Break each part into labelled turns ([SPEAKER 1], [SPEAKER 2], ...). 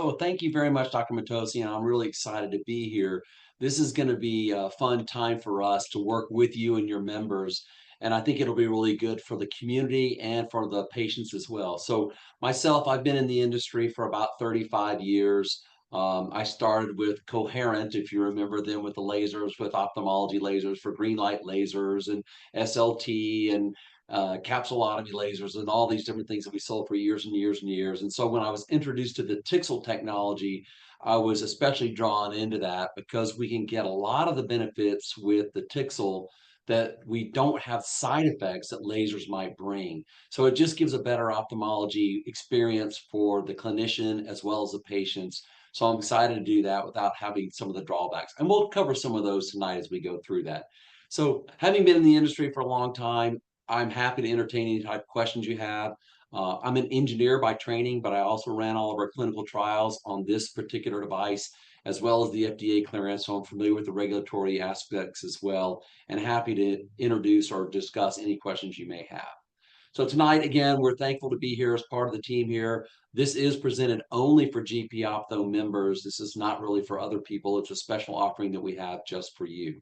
[SPEAKER 1] Oh, thank you very much, Dr. Matosi, and I'm really excited to be here. This is going to be a fun time for us to work with you and your members, and I think it'll be really good for the community and for the patients as well. So, myself, I've been in the industry for about 35 years. I started with Coherent, if you remember them, with the lasers, with ophthalmology lasers for green light lasers and SLT and capsulotomy lasers and all these different things that we sold for years and years and years. And so when I was introduced to the Tixel technology, I was especially drawn into that because we can get a lot of the benefits with the Tixel that we don't have side effects that lasers might bring. So it just gives a better ophthalmology experience for the clinician as well as the patients. So I'm excited to do that without having some of the drawbacks. And we'll cover some of those tonight as we go through that. So having been in the industry for a long time, I'm happy to entertain any type of questions you have. I'm an engineer by training, but I also ran all of our clinical trials on this particular device, as well as the FDA clearance. So I'm familiar with the regulatory aspects as well, and happy to introduce or discuss any questions you may have. So tonight, again, we're thankful to be here as part of the team here. This is presented only for GP Opto members. This is not really for other people. It's a special offering that we have just for you.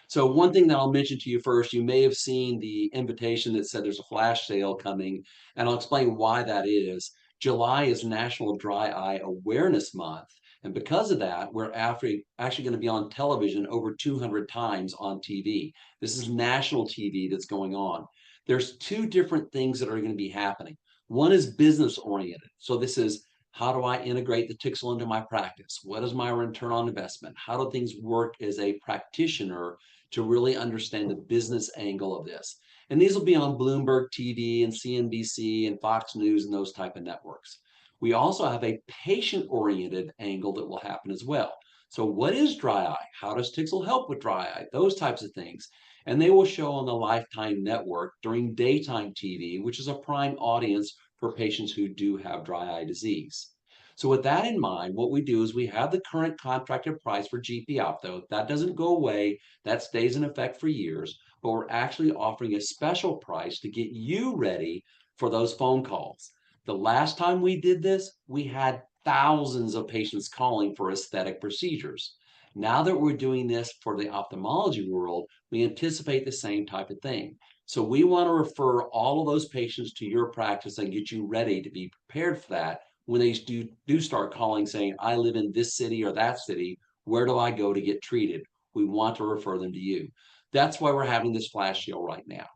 [SPEAKER 1] So one thing that I'll mention to you first, you may have seen the invitation that said there's a flash sale coming, and I'll explain why that is. July is National Dry Eye Awareness Month. And because of that, we're actually going to be on television over 200 times on TV. This is national TV that's going on. There's two different things that are going to be happening. One is business oriented. So this is how do I integrate the Tixel into my practice? What is my return on investment? How do things work as a practitioner to really understand the business angle of this? And these will be on Bloomberg TV and CNBC and Fox News and those type of networks. We also have a patient-oriented angle that will happen as well. So what is dry eye? How does Tixel help with dry eye? Those types of things. And they will show on the Lifetime Network during daytime TV, which is a prime audience for patients who do have dry eye disease. So with that in mind, what we do is we have the current contracted price for GP Opto. That doesn't go away. That stays in effect for years, but we're actually offering a special price to get you ready for those phone calls. The last time we did this, we had thousands of patients calling for aesthetic procedures. Now that we're doing this for the ophthalmology world, we anticipate the same type of thing. So we want to refer all of those patients to your practice and get you ready to be prepared for that when they do start calling saying, I live in this city or that city, where do I go to get treated? We want to refer them to you. That's why we're having this flash sale right now.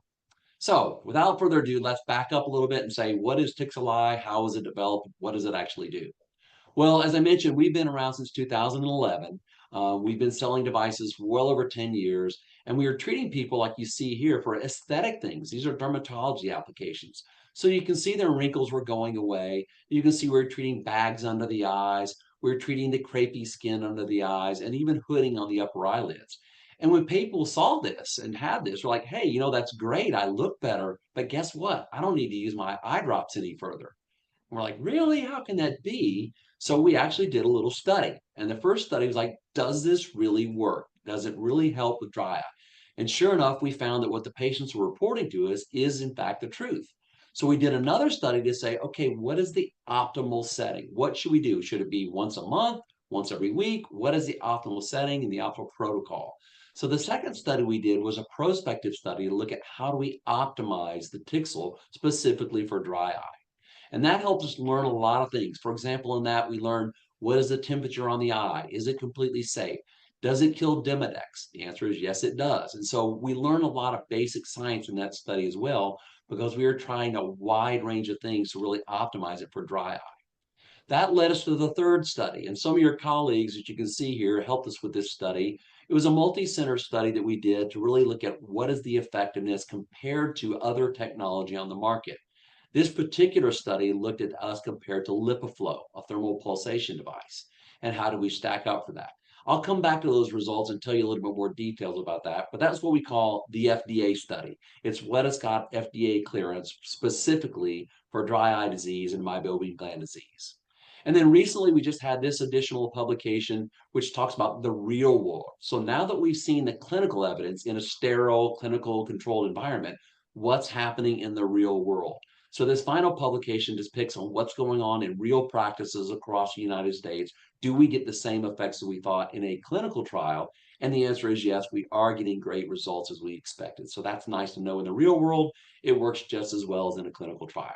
[SPEAKER 1] So without further ado, let's back up a little bit and say, what is Tixel? How is it developed? What does it actually do? Well, as I mentioned, we've been around since 2011. We've been selling devices for well over 10 years, and we are treating people like you see here for aesthetic things. These are dermatology applications. So you can see their wrinkles were going away. You can see we're treating bags under the eyes. We're treating the crepey skin under the eyes and even hooding on the upper eyelids. And when people saw this and had this, they're like, hey, that's great. I look better. But guess what? I don't need to use my eye drops any further. And we're like, really? How can that be? So we actually did a little study. And the first study was like, does this really work? Does it really help with dry eye? And sure enough, we found that what the patients were reporting to us is in fact the truth. So we did another study to say, okay, what is the optimal setting? What should we do? Should it be once a month, once every week? What is the optimal setting and the optimal protocol? So the second study we did was a prospective study to look at how do we optimize the Tixel specifically for dry eye. And that helps us learn a lot of things. For example, in that we learn what is the temperature on the eye? Is it completely safe? Does it kill Demodex? The answer is yes, it does. And so we learn a lot of basic science in that study as well, because we are trying a wide range of things to really optimize it for dry eye. That led us to the third study. And some of your colleagues that you can see here helped us with this study. It was a multi-center study that we did to really look at what is the effectiveness compared to other technology on the market. This particular study looked at us compared to LipiFlow, a thermal pulsation device, and how do we stack up for that. I'll come back to those results and tell you a little bit more details about that, but that's what we call the FDA study. It's what has got FDA clearance specifically for dry eye disease and meibomian gland disease. And then recently we just had this additional publication which talks about the real world. So now that we've seen the clinical evidence in a sterile, clinical controlled environment, what's happening in the real world? So this final publication depicts on what's going on in real practices across the United States. Do we get the same effects that we thought in a clinical trial? And the answer is yes, we are getting great results as we expected. So that's nice to know. In the real world, it works just as well as in a clinical trial.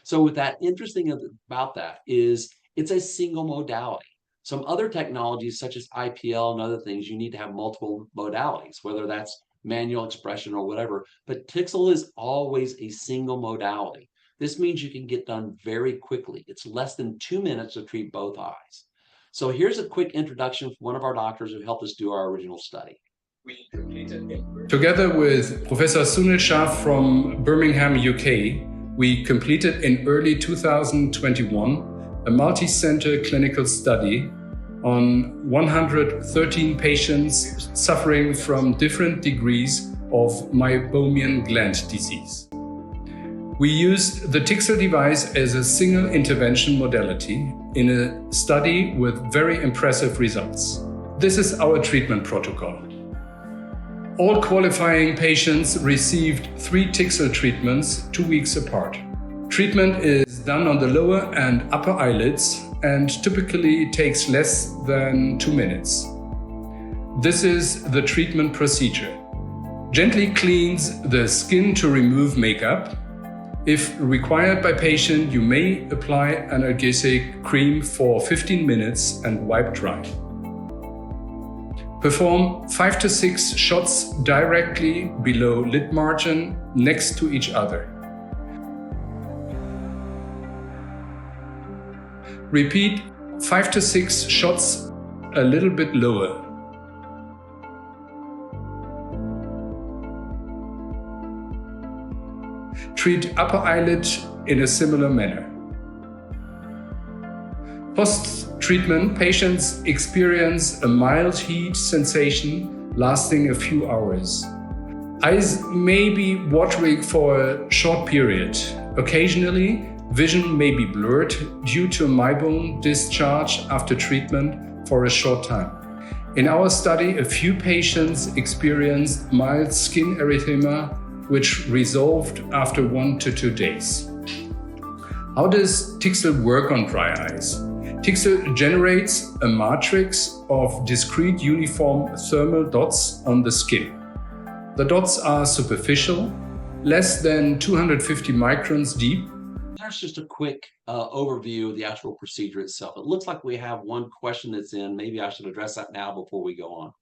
[SPEAKER 1] So with that, interesting about that is it's a single modality. Some other technologies such as IPL and other things, you need to have multiple modalities, whether that's manual expression or whatever, but Tixel is always a single modality. This means you can get done very quickly. It's less than 2 minutes to treat both eyes. So here's a quick introduction from one of our doctors who helped us do our original study.
[SPEAKER 2] Together with Professor Sunil Shah from Birmingham, UK, we completed in early 2021 a multi-center clinical study on 113 patients suffering from different degrees of meibomian gland disease. We used the Tixel device as a single intervention modality in a study with very impressive results. This is our treatment protocol. All qualifying patients received 3 Tixel treatments 2 weeks apart. Treatment is done on the lower and upper eyelids and typically takes less than 2 minutes. This is the treatment procedure. Gently cleans the skin to remove makeup. If required by patient, you may apply analgesic cream for 15 minutes and wipe dry. Perform 5 to 6 shots directly below lid margin next to each other. Repeat 5 to 6 shots a little bit lower. Treat upper eyelid in a similar manner. Post-treatment, patients experience a mild heat sensation lasting a few hours. Eyes may be watering for a short period. Occasionally, vision may be blurred due to meibom discharge after treatment for a short time. In our study, a few patients experienced mild skin erythema, which resolved after 1 to 2 days. How does Tixel work on dry eyes? Tixel generates a matrix of discrete uniform thermal dots on the skin. The dots are superficial, less than 250 microns deep.
[SPEAKER 1] There's just a quick overview of the actual procedure itself. It looks like we have one question that's in. Maybe I should address that now before we go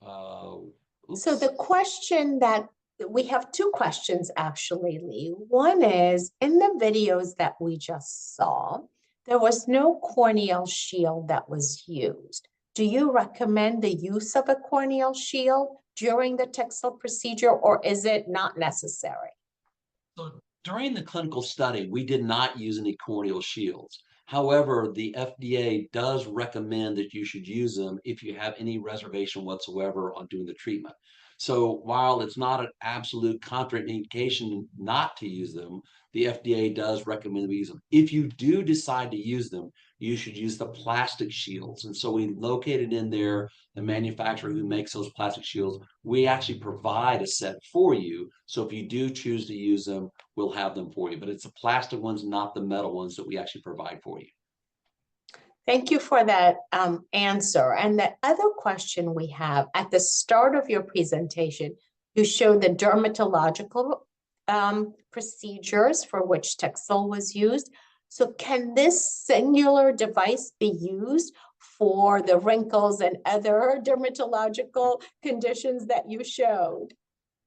[SPEAKER 1] on.
[SPEAKER 3] So the question that we have 2 questions actually, Lee. One is, in the videos that we just saw, there was no corneal shield that was used. Do you recommend the use of a corneal shield during the Tixel procedure, or is it not necessary?
[SPEAKER 1] So during the clinical study, we did not use any corneal shields. However, the FDA does recommend that you should use them if you have any reservation whatsoever on doing the treatment. So while it's not an absolute contraindication not to use them, the FDA does recommend we use them. If you do decide to use them, you should use the plastic shields. And so we located in there the manufacturer who makes those plastic shields. We actually provide a set for you. So if you do choose to use them, we'll have them for you. But it's the plastic ones, not the metal ones, that we actually provide for you.
[SPEAKER 3] Thank you for that answer. And the other question we have, at the start of your presentation, you showed the dermatological procedures for which Tixel was used. So can this singular device be used for the wrinkles and other dermatological conditions that you showed?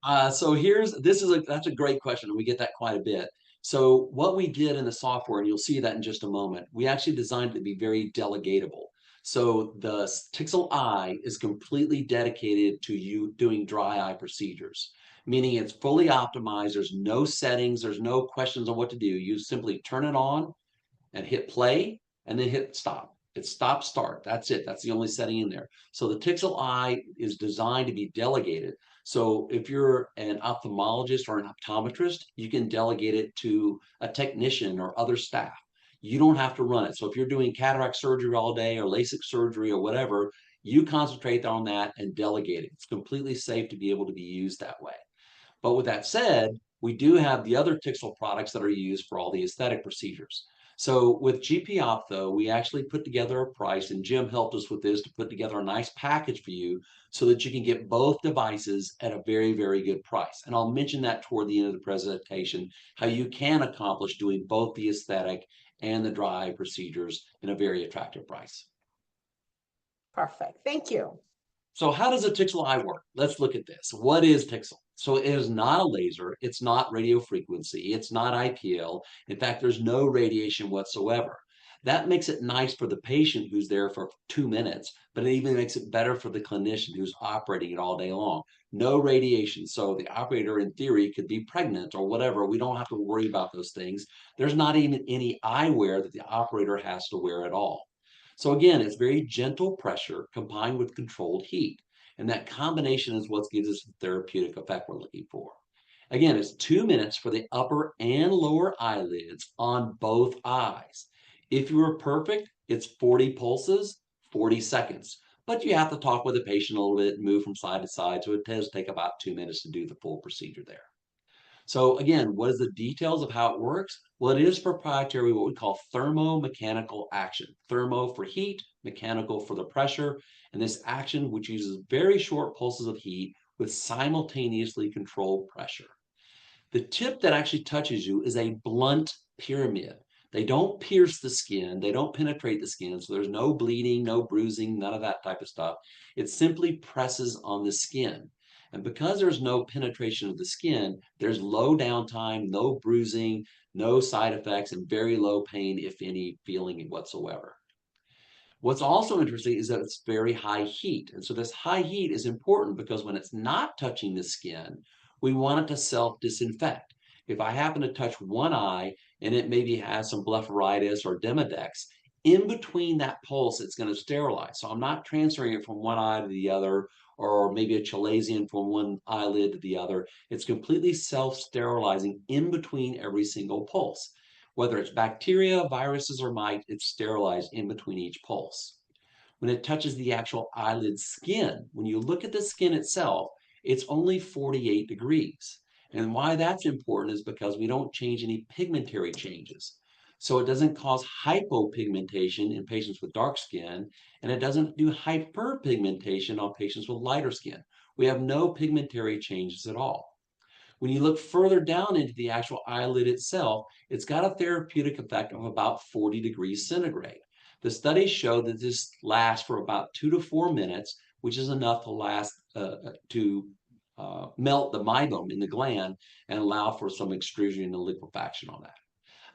[SPEAKER 1] That's a great question, and we get that quite a bit. So what we did in the software, and you'll see that in just a moment, we actually designed it to be very delegatable. So the Tixel Eye is completely dedicated to you doing dry eye procedures, meaning it's fully optimized. There's no settings, there's no questions on what to do. You simply turn it on and hit play and then hit stop. It's stop, start. That's it. That's the only setting in there. So the Tixel Eye is designed to be delegated. So if you're an ophthalmologist or an optometrist, you can delegate it to a technician or other staff. You don't have to run it. So if you're doing cataract surgery all day or LASIK surgery or whatever, you concentrate on that and delegate it. It's completely safe to be able to be used that way. But with that said, we do have the other Tixel products that are used for all the aesthetic procedures. So with GP Ophtho, we actually put together a price, and Jim helped us with this to put together a nice package for you so that you can get both devices at a very, very good price. And I'll mention that toward the end of the presentation, how you can accomplish doing both the aesthetic and the dry procedures in a very attractive price.
[SPEAKER 3] Perfect. Thank you.
[SPEAKER 1] So how does a Tixel eye work? Let's look at this. What is Tixel? So it is not a laser. It's not radiofrequency. It's not IPL. In fact, there's no radiation whatsoever. That makes it nice for the patient who's there for 2 minutes, but it even makes it better for the clinician who's operating it all day long. No radiation. So the operator, in theory, could be pregnant or whatever. We don't have to worry about those things. There's not even any eyewear that the operator has to wear at all. So again, it's very gentle pressure combined with controlled heat. And that combination is what gives us the therapeutic effect we're looking for. Again, it's 2 minutes for the upper and lower eyelids on both eyes. If you were perfect, it's 40 pulses, 40 seconds. But you have to talk with the patient a little bit and move from side to side. So it does take about 2 minutes to do the full procedure there. So again, what is the details of how it works? Well, it is proprietary, what we call thermomechanical action. Thermo for heat, mechanical for the pressure, and this action which uses very short pulses of heat with simultaneously controlled pressure. The tip that actually touches you is a blunt pyramid. They don't pierce the skin, they don't penetrate the skin, so there's no bleeding, no bruising, none of that type of stuff. It simply presses on the skin. And because there's no penetration of the skin, there's low downtime, no bruising, no side effects, and very low pain, if any, feeling whatsoever. What's also interesting is that it's very high heat. And so this high heat is important because when it's not touching the skin, we want it to self-disinfect. If I happen to touch one eye and it maybe has some blepharitis or Demodex, in between that pulse, it's going to sterilize. So I'm not transferring it from one eye to the other, or maybe a chalazion from one eyelid to the other. It's completely self-sterilizing in between every single pulse. Whether it's bacteria, viruses, or mites, it's sterilized in between each pulse. When it touches the actual eyelid skin, when you look at the skin itself, it's only 48 degrees. And why that's important is because we don't change any pigmentary changes. So it doesn't cause hypopigmentation in patients with dark skin, and it doesn't do hyperpigmentation on patients with lighter skin. We have no pigmentary changes at all. When you look further down into the actual eyelid itself, it's got a therapeutic effect of about 40 degrees centigrade. The studies show that this lasts for about 2 to 4 minutes, which is enough to melt the meibum in the gland and allow for some extrusion and liquefaction on that.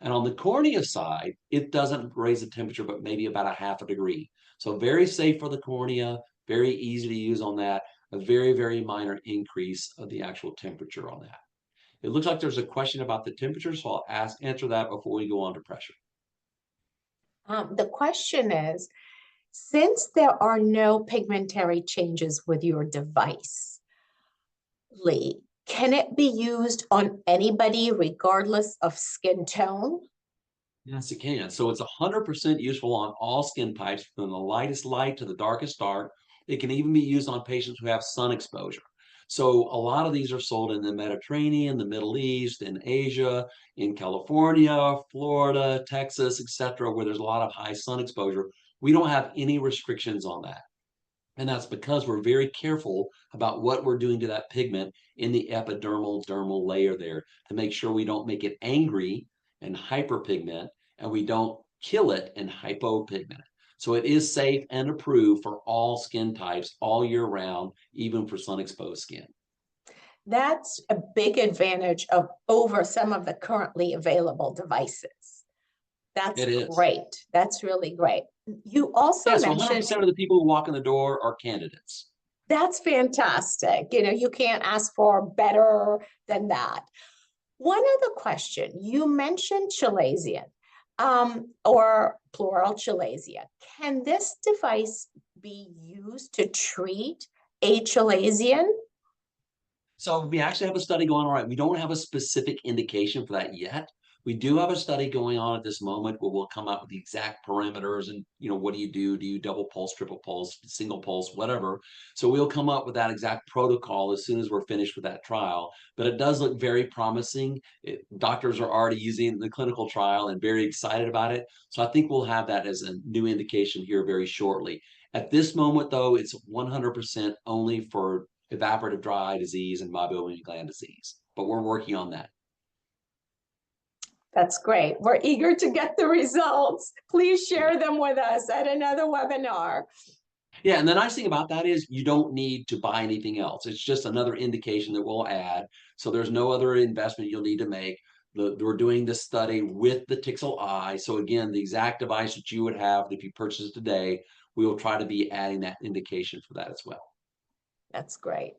[SPEAKER 1] And on the cornea side, it doesn't raise the temperature, but maybe about a half a degree. So very safe for the cornea, very easy to use on that, a very, very minor increase of the actual temperature on that. It looks like there's a question about the temperature, so I'll answer that before we go on to pressure.
[SPEAKER 3] The question is, since there are no pigmentary changes with your device, Lee, can it be used on anybody regardless of skin tone?
[SPEAKER 1] Yes, it can. So it's 100% useful on all skin types, from the lightest light to the darkest dark. It can even be used on patients who have sun exposure. So a lot of these are sold in the Mediterranean, the Middle East, in Asia, in California, Florida, Texas, etc., where there's a lot of high sun exposure. We don't have any restrictions on that. And that's because we're very careful about what we're doing to that pigment in the epidermal dermal layer there to make sure we don't make it angry and hyperpigment, and we don't kill it and hypopigment it. So it is safe and approved for all skin types all year round, even for sun-exposed skin.
[SPEAKER 3] That's a big advantage over some of the currently available devices. That's great. That's really great. You also mentioned
[SPEAKER 1] 100% of the people who walk in the door are candidates.
[SPEAKER 3] That's fantastic. You know, you can't ask for better than that. One other question, you mentioned chalazion, or plural chalazion. Can this device be used to treat a chalazion?
[SPEAKER 1] So we actually have a study going on, right? We don't have a specific indication for that yet. We do have a study going on at this moment where we'll come out with the exact parameters and, what do you do? Do you double pulse, triple pulse, single pulse, whatever? So we'll come up with that exact protocol as soon as we're finished with that trial. But it does look very promising. Doctors are already using the clinical trial and very excited about it. So I think we'll have that as a new indication here very shortly. At this moment, though, it's 100% only for evaporative dry eye disease and meibomian gland disease. But we're working on that.
[SPEAKER 3] That's great. We're eager to get the results. Please share them with us at another webinar.
[SPEAKER 1] Yeah, and the nice thing about that is you don't need to buy anything else. It's just another indication that we'll add. So there's no other investment you'll need to make. We're doing this study with the Tixel eye. So again, the exact device that you would have if you purchase today, we will try to be adding that indication for that as well.
[SPEAKER 3] That's great.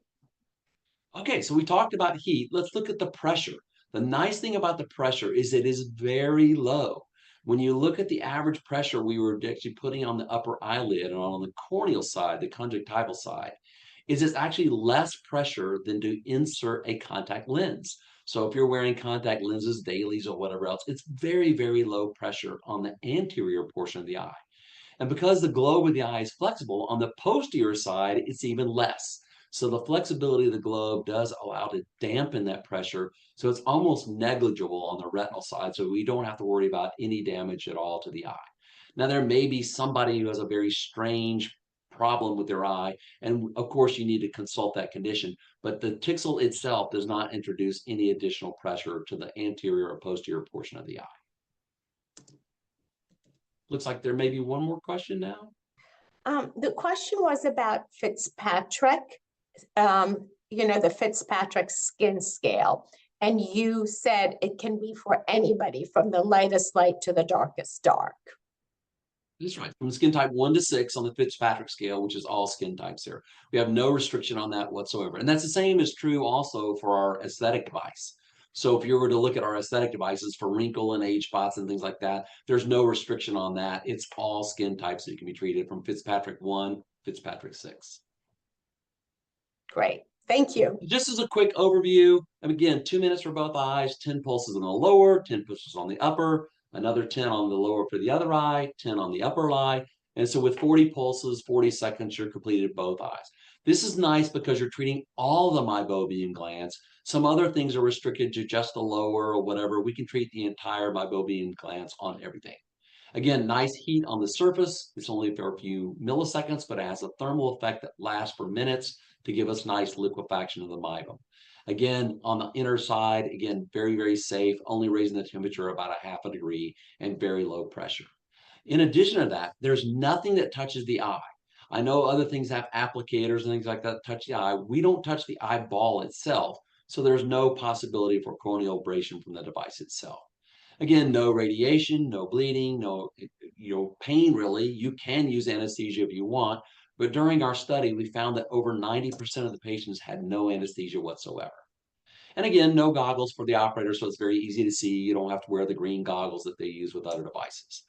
[SPEAKER 1] Okay, so we talked about heat. Let's look at the pressure. The nice thing about the pressure is it is very low. When you look at the average pressure we were actually putting on the upper eyelid and on the corneal side, the conjunctival side, is it's actually less pressure than to insert a contact lens. So if you're wearing contact lenses, dailies or whatever else, it's very, very low pressure on the anterior portion of the eye. And because the globe of the eye is flexible, on the posterior side, it's even less. So the flexibility of the globe does allow to dampen that pressure. So it's almost negligible on the retinal side. So we don't have to worry about any damage at all to the eye. Now, there may be somebody who has a very strange problem with their eye. And of course, you need to consult that condition. But the Tixel itself does not introduce any additional pressure to the anterior or posterior portion of the eye. Looks like there may be one more question now.
[SPEAKER 3] The question was about Fitzpatrick, the Fitzpatrick skin scale. And you said it can be for anybody from the lightest light to the darkest dark.
[SPEAKER 1] That's right. From skin type 1 to 6 on the Fitzpatrick scale, which is all skin types here. We have no restriction on that whatsoever. And that's the same is true also for our aesthetic device. So if you were to look at our aesthetic devices for wrinkle and age spots and things like that, there's no restriction on that. It's all skin types that you can be treated from Fitzpatrick 1, Fitzpatrick 6.
[SPEAKER 3] Great. Thank you.
[SPEAKER 1] Just as a quick overview, and again, 2 minutes for both eyes, 10 pulses on the lower, 10 pulses on the upper, another 10 on the lower for the other eye, 10 on the upper eye. And so with 40 pulses, 40 seconds, you're completed both eyes. This is nice because you're treating all the meibomian glands. Some other things are restricted to just the lower or whatever. We can treat the entire meibomian glands on everything. Again, nice heat on the surface. It's only for a few milliseconds, but it has a thermal effect that lasts for minutes to give us nice liquefaction of the meibum. Again, on the inner side, again, very, very safe, only raising the temperature about a half a degree and very low pressure. In addition to that, there's nothing that touches the eye. I know other things have applicators and things like that touch the eye. We don't touch the eyeball itself, so there's no possibility for corneal abrasion from the device itself. Again, no radiation, no bleeding, no pain really. You can use anesthesia if you want, but during our study, we found that over 90% of the patients had no anesthesia whatsoever. And again, no goggles for the operator, so it's very easy to see. You don't have to wear the green goggles that they use with other devices.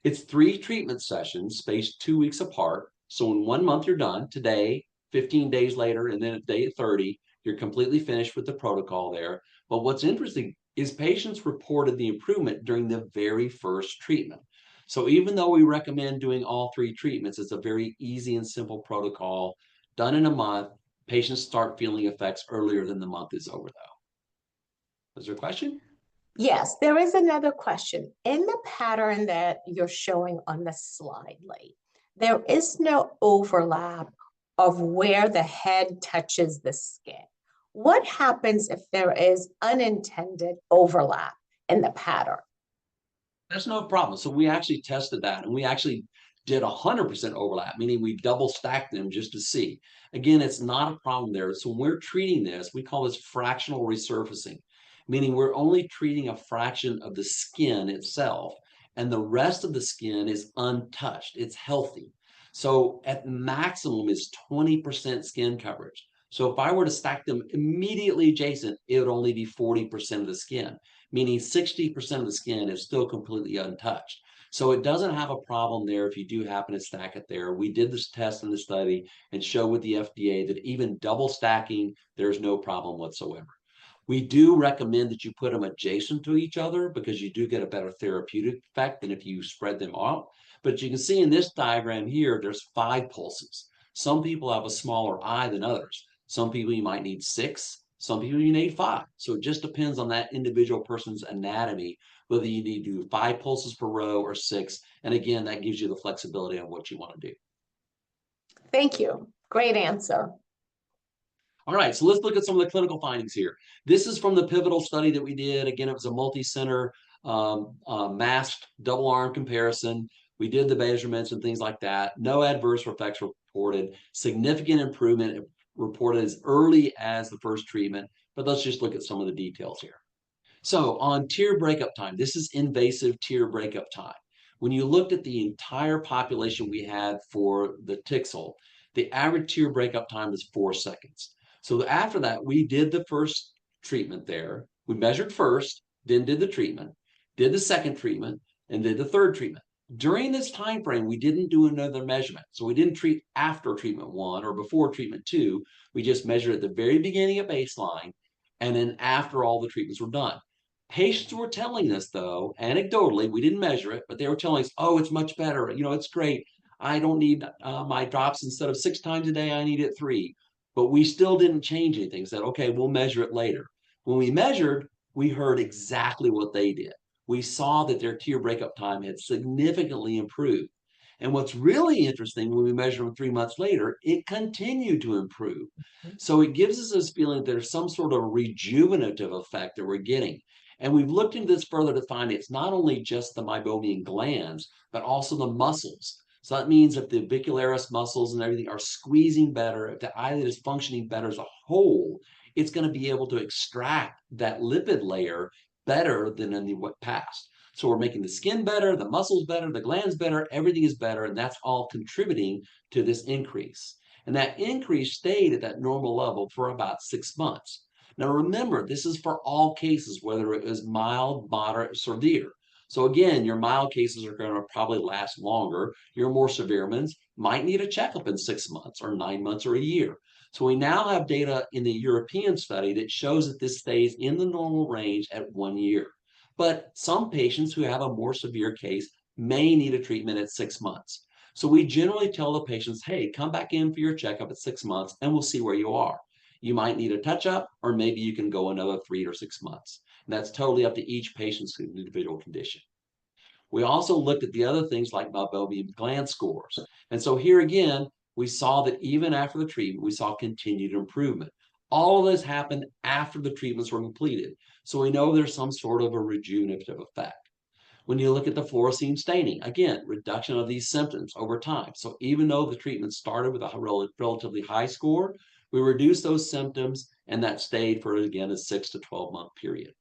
[SPEAKER 1] It's 3 treatment sessions spaced 2 weeks apart. So in 1 month, you're done. Today, 15 days later, and then at day 30, you're completely finished with the protocol there. But what's interesting is patients reported the improvement during the very first treatment. So even though we recommend doing all 3 treatments, it's a very easy and simple protocol done in a month. Patients start feeling effects earlier than the month is over, though. Is there a question?
[SPEAKER 3] Yes, there is another question. In the pattern that you're showing on the slide, Lee, there is no overlap of where the head touches the skin. What happens if there is unintended overlap in the pattern?
[SPEAKER 1] There's no problem. So we actually tested that, and we actually did 100% overlap, meaning we double stacked them just to see. Again, it's not a problem there. So when we're treating this, we call this fractional resurfacing, meaning we're only treating a fraction of the skin itself, and the rest of the skin is untouched. It's healthy. So at maximum is 20% skin coverage. So if I were to stack them immediately adjacent, it would only be 40% of the skin, meaning 60% of the skin is still completely untouched. So it doesn't have a problem there if you do happen to stack it there. We did this test in the study and show with the FDA that even double stacking, there's no problem whatsoever. We do recommend that you put them adjacent to each other because you do get a better therapeutic effect than if you spread them out. But you can see in this diagram here, there's 5 pulses. Some people have a smaller eye than others. Some people you might need 6, some people you need 5. So it just depends on that individual person's anatomy, whether you need to do 5 pulses per row or 6. And again, that gives you the flexibility on what you want to do.
[SPEAKER 3] Thank you. Great answer.
[SPEAKER 1] All right, so let's look at some of the clinical findings here. This is from the pivotal study that we did. Again, it was a multi-center masked double-arm comparison. We did the measurements and things like that. No adverse effects reported. Significant improvement reported as early as the first treatment. But let's just look at some of the details here. So on tear breakup time, this is invasive tear breakup time. When you looked at the entire population we had for the Tixel, the average tear breakup time is 4 seconds. So after that, we did the first treatment there. We measured first, then did the treatment, did the second treatment, and did the third treatment. During this time frame, we didn't do another measurement. So we didn't treat after treatment 1 or before treatment 2. We just measured at the very beginning of baseline and then after all the treatments were done. Patients were telling us, though, anecdotally, we didn't measure it, but they were telling us, oh, it's much better. It's great. I don't need my drops instead of 6 times a day, I need it 3. But we still didn't change anything. Said, okay, we'll measure it later. When we measured, we heard exactly what they did. We saw that their tear breakup time had significantly improved. And what's really interesting, when we measure them 3 months later, it continued to improve. So it gives us this feeling that there's some sort of rejuvenative effect that we're getting. And we've looked into this further to find it's not only just the meibomian glands, but also the muscles. So that means if the vicularis muscles and everything are squeezing better, if the eyelid is functioning better as a whole, it's going to be able to extract that lipid layer better than in the past. So we're making the skin better, the muscles better, the glands better, everything is better, and that's all contributing to this increase. And that increase stayed at that normal level for about 6 months. Now remember, this is for all cases, whether it was mild, moderate, severe. So again, your mild cases are going to probably last longer. Your more severe ones might need a checkup in 6 months or 9 months or a year. So we now have data in the European study that shows that this stays in the normal range at 1 year. But some patients who have a more severe case may need a treatment at 6 months. So we generally tell the patients, hey, come back in for your checkup at 6 months and we'll see where you are. You might need a touch-up, or maybe you can go another 3 or 6 months. And that's totally up to each patient's individual condition. We also looked at the other things like meibomian gland scores. And so here again, we saw that even after the treatment, we saw continued improvement. All of this happened after the treatments were completed. So we know there's some sort of a rejuvenative effect. When you look at the fluorescein staining, again, reduction of these symptoms over time. So even though the treatment started with a relatively high score, we reduced those symptoms, and that stayed for, again, a 6 to 12-month period.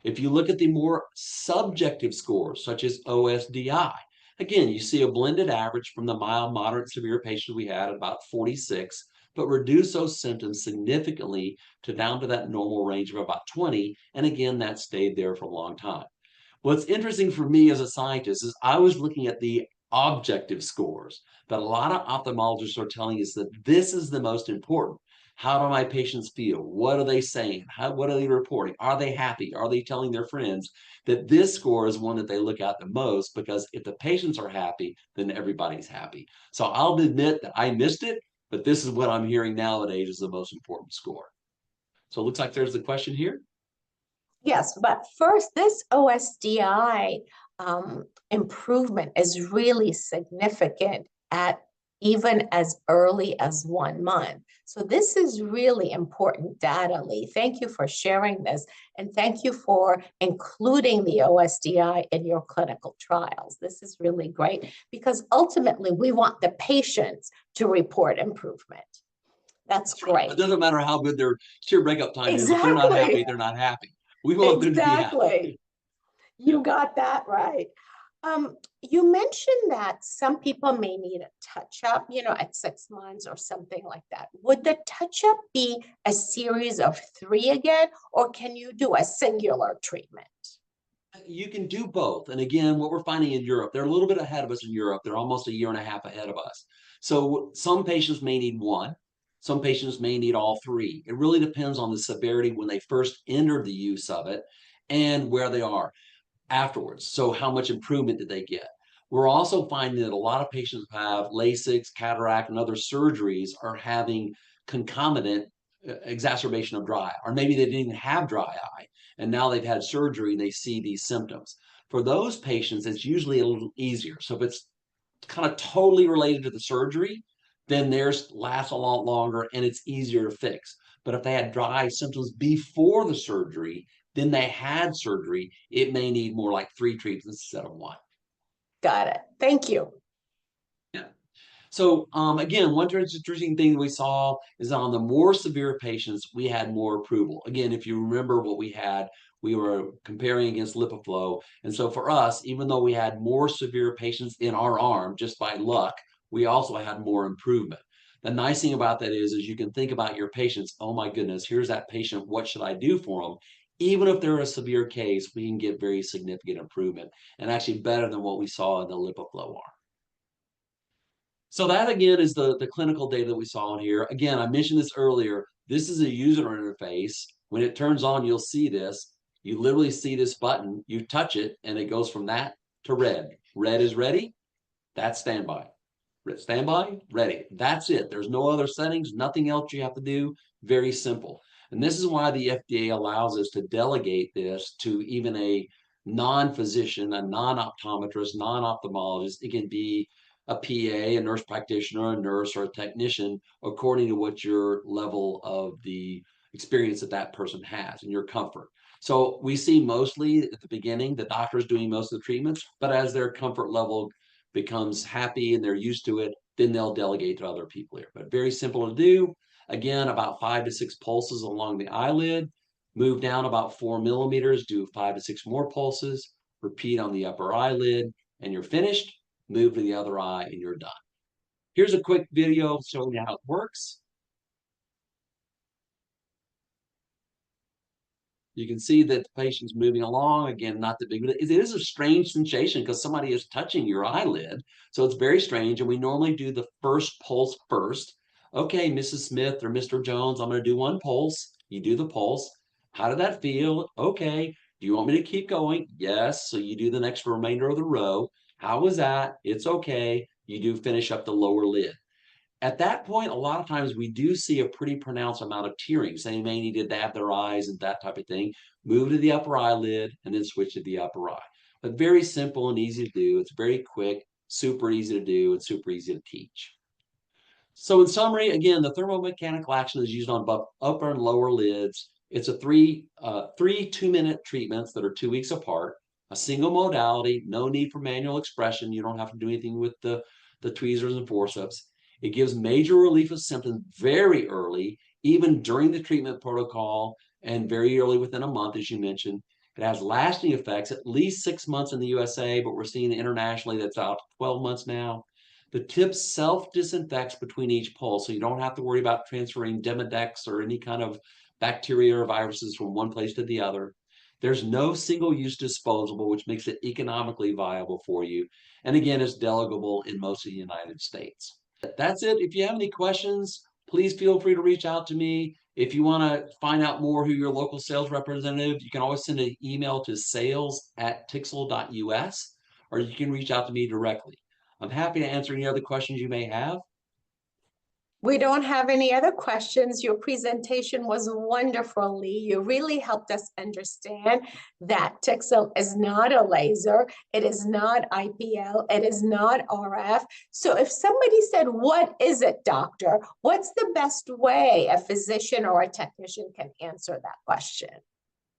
[SPEAKER 1] If you look at the more subjective scores, such as OSDI, again, you see a blended average from the mild, moderate, severe patients we had at about 46, but reduce those symptoms significantly to down to that normal range of about 20. And again, that stayed there for a long time. What's interesting for me as a scientist is I was looking at the objective scores, but a lot of ophthalmologists are telling us that this is the most important. How do my patients feel? What are they saying? What are they reporting? Are they happy? Are they telling their friends? That this score is one that they look at the most, because if the patients are happy, then everybody's happy. So I'll admit that I missed it, but this is what I'm hearing nowadays is the most important score. So it looks like there's the question here.
[SPEAKER 3] Yes, but first, this OSDI improvement is really significant at even as early as 1 month. So this is really important data, Lee. Thank you for sharing this, and thank you for including the OSDI in your clinical trials. This is really great, because ultimately we want the patients to report improvement. That's great.
[SPEAKER 1] It doesn't matter how good their tear breakup time is. If
[SPEAKER 3] Exactly.
[SPEAKER 1] they're not happy, they're not happy. We want them to be happy.
[SPEAKER 3] Exactly. You got that right. You mentioned that some people may need a touch-up, at 6 months or something like that. Would the touch-up be a series of 3 again, or can you do a singular treatment?
[SPEAKER 1] You can do both. And again, what we're finding in Europe, they're a little bit ahead of us in Europe. They're almost a year and a half ahead of us. So some patients may need 1. Some patients may need all three. It really depends on the severity when they first entered the use of it and where they are afterwards. So how much improvement did they get? We're also finding that a lot of patients who have LASIK, cataract, and other surgeries are having concomitant exacerbation of dry eye, or maybe they didn't even have dry eye, and now they've had surgery and they see these symptoms. For those patients, it's usually a little easier. So if it's kind of totally related to the surgery, then theirs lasts a lot longer and it's easier to fix. But if they had dry symptoms before the surgery, then they had surgery, it may need more like 3 treatments instead of 1.
[SPEAKER 3] Got it. Thank you.
[SPEAKER 1] Yeah. So again, one interesting thing we saw is on the more severe patients, we had more approval. Again, if you remember what we had, we were comparing against LipiFlow. And so for us, even though we had more severe patients in our arm, just by luck, we also had more improvement. The nice thing about that is you can think about your patients. Oh my goodness, here's that patient. What should I do for them? Even if they're a severe case, we can get very significant improvement and actually better than what we saw in the LipiFlow arm. So that again is the clinical data that we saw in here. Again, I mentioned this earlier. This is a user interface. When it turns on, you'll see this. You literally see this button. You touch it, and it goes from that to red. Red is ready. That's standby. Standby, ready. That's it. There's no other settings, nothing else you have to do. Very simple. And this is why the FDA allows us to delegate this to even a non-physician, a non-optometrist, non-ophthalmologist. It can be a PA, a nurse practitioner, a nurse, or a technician, according to what your level of the experience that that person has and your comfort. So we see mostly at the beginning, the doctor is doing most of the treatments, but as their comfort level becomes happy and they're used to it, then they'll delegate to other people here. But very simple to do. Again, about 5 to 6 pulses along the eyelid. Move down about 4 millimeters, do 5 to 6 more pulses. Repeat on the upper eyelid, and you're finished. Move to the other eye, and you're done. Here's a quick video showing you how it works. You can see that the patient's moving along. Again, not the big, but it is a strange sensation because somebody is touching your eyelid. So it's very strange. And we normally do the first pulse first. Okay, Mrs. Smith or Mr. Jones, I'm going to do 1 pulse. You do the pulse. How did that feel? Okay. Do you want me to keep going? Yes. So you do the next remainder of the row. How was that? It's okay. You do finish up the lower lid. At that point, a lot of times we do see a pretty pronounced amount of tearing. So they may need to dab their eyes and that type of thing. Move to the upper eyelid and then switch to the upper eye. But very simple and easy to do. It's very quick, super easy to do, and super easy to teach. So in summary, again, the thermomechanical action is used on both upper and lower lids. It's a three 2-minute treatments that are 2 weeks apart, a single modality, no need for manual expression. You don't have to do anything with the tweezers and forceps. It gives major relief of symptoms very early, even during the treatment protocol, and very early within a month, as you mentioned. It has lasting effects, at least 6 months in the USA, but we're seeing internationally that's out 12 months now. The tip self-disinfects between each pulse, so you don't have to worry about transferring Demodex or any kind of bacteria or viruses from one place to the other. There's no single-use disposable, which makes it economically viable for you. And again, it's delegable in most of the United States. That's it. If you have any questions, please feel free to reach out to me. If you want to find out more who your local sales representative, you can always send an email to sales@tixel.us, or you can reach out to me directly. I'm happy to answer any other questions you may have.
[SPEAKER 3] We don't have any other questions. Your presentation was wonderful, Lee. You really helped us understand that Tixel is not a laser. It is not IPL. It is not RF. So if somebody said, what is it, doctor? What's the best way a physician or a technician can answer that question?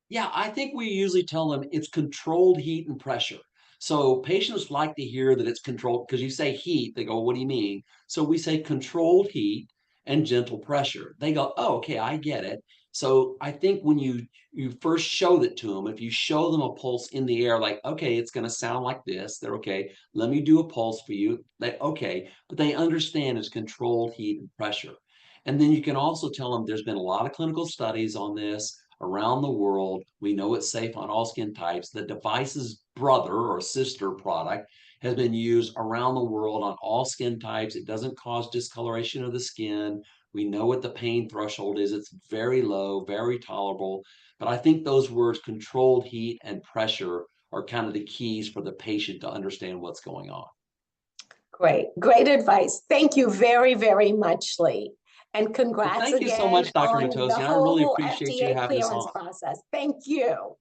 [SPEAKER 1] Yeah, I think we usually tell them it's controlled heat and pressure. So patients like to hear that it's controlled because you say heat, they go, what do you mean? So we say controlled heat and gentle pressure. They go, oh, okay, I get it. So I think when you first show that to them, if you show them a pulse in the air, like, okay, it's going to sound like this, they're okay. Let me do a pulse for you. Okay, but they understand it's controlled heat and pressure. And then you can also tell them there's been a lot of clinical studies on this around the world. We know it's safe on all skin types. The device's brother or sister product has been used around the world on all skin types. It doesn't cause discoloration of the skin, We know what the pain threshold is. It's very low, very tolerable. But I think those words, controlled heat and pressure, are kind of the keys for the patient to understand what's going on.
[SPEAKER 3] Great, great advice. Thank you very, very much, Lee. And
[SPEAKER 1] Well,
[SPEAKER 3] congrats
[SPEAKER 1] thank you so
[SPEAKER 3] again
[SPEAKER 1] much, Dr.
[SPEAKER 3] on the
[SPEAKER 1] Matossian. I really
[SPEAKER 3] whole
[SPEAKER 1] appreciate you
[SPEAKER 3] FDA
[SPEAKER 1] having us
[SPEAKER 3] clearance
[SPEAKER 1] on.
[SPEAKER 3] process. Thank you.